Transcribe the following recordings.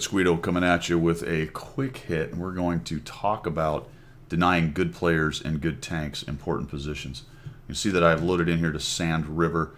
It's Guido coming at you with a quick hit, and we're going to talk about denying good players and good tanks important positions. You see that I've loaded in here to Sand River.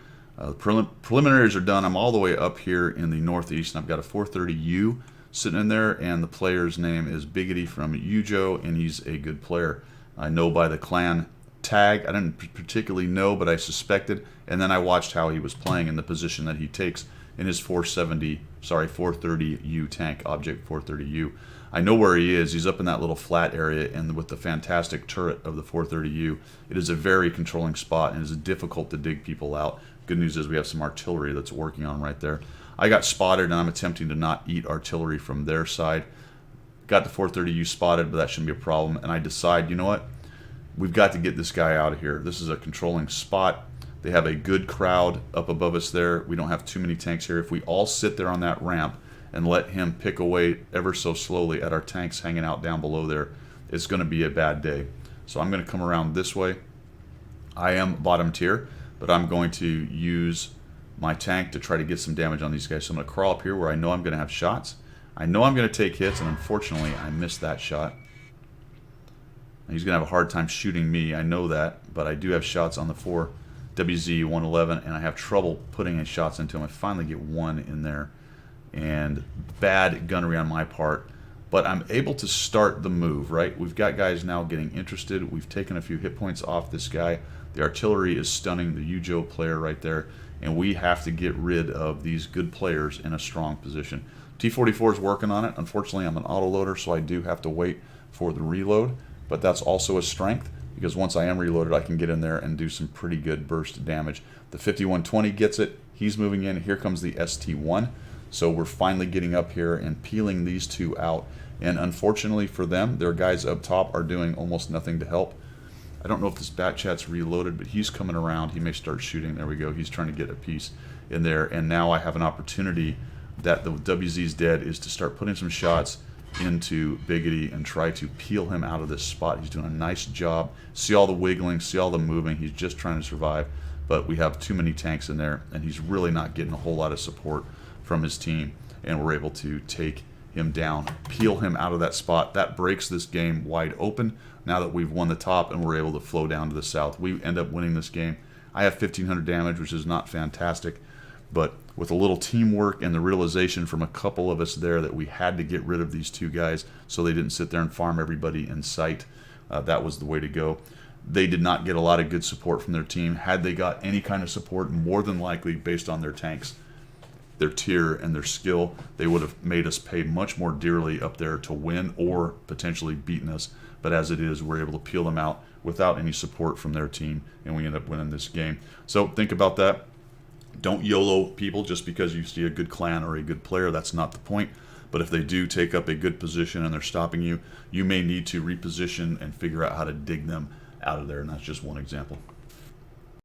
Preliminaries are done. I'm all the way up here in the northeast, and I've got a 430U sitting in there, and the player's name is Biggity from Yujo, and he's a good player. I know by the clan tag. I didn't particularly know, but I suspected, and then I watched how he was playing in the position that he takes in his 430U tank, Object 430U. I know where he is. He's up in that little flat area, and with the fantastic turret of the 430U, it is a very controlling spot, and it is difficult to dig people out. Good news is we have some artillery that's working on right there. I got spotted, and I'm attempting to not eat artillery from their side. Got the 430U spotted, but that shouldn't be a problem, and I decide, you know what? We've got to get this guy out of here. This is a controlling spot. They have a good crowd up above us there. We don't have too many tanks here. If we all sit there on that ramp and let him pick away ever so slowly at our tanks hanging out down below there, it's going to be a bad day. So I'm going to come around this way. I am bottom tier, but I'm going to use my tank to try to get some damage on these guys. So I'm going to crawl up here where I know I'm going to have shots. I know I'm going to take hits, and unfortunately I missed that shot. He's going to have a hard time shooting me. I know that, but I do have shots on the 4WZ-111, and I have trouble putting in shots into him. I finally get one in there, and bad gunnery on my part, but I'm able to start the move, right? We've got guys now getting interested. We've taken a few hit points off this guy. The artillery is stunning the Yujo player right there, and we have to get rid of these good players in a strong position. T-44 is working on it. Unfortunately, I'm an autoloader, so I do have to wait for the reload, but that's also a strength, because once I am reloaded, I can get in there and do some pretty good burst damage. The 5120 gets it. He's moving in. Here comes the ST1. So we're finally getting up here and peeling these two out. And unfortunately for them, their guys up top are doing almost nothing to help. I don't know if this bat chat's reloaded, but he's coming around. He may start shooting. There we go. He's trying to get a piece in there. And now I have an opportunity that the WZ's dead is to start putting some shots into Biggity and try to peel him out of this spot. He's doing a nice job. See all the wiggling, see all the moving. He's just trying to survive, but we have too many tanks in there, and he's really not getting a whole lot of support from his team, and we're able to take him down, peel him out of that spot. That breaks this game wide open now that we've won the top and we're able to flow down to the south. We end up winning this game. I have 1,500 damage, which is not fantastic, but with a little teamwork and the realization from a couple of us there that we had to get rid of these two guys so they didn't sit there and farm everybody in sight, that was the way to go. They did not get a lot of good support from their team. Had they got any kind of support, more than likely, based on their tanks, their tier, and their skill, they would have made us pay much more dearly up there to win or potentially beaten us. But as it is, we're able to peel them out without any support from their team, and we end up winning this game. So think about that. Don't YOLO people just because you see a good clan or a good player. That's not the point. But if they do take up a good position and they're stopping you, you may need to reposition and figure out how to dig them out of there. And that's just one example.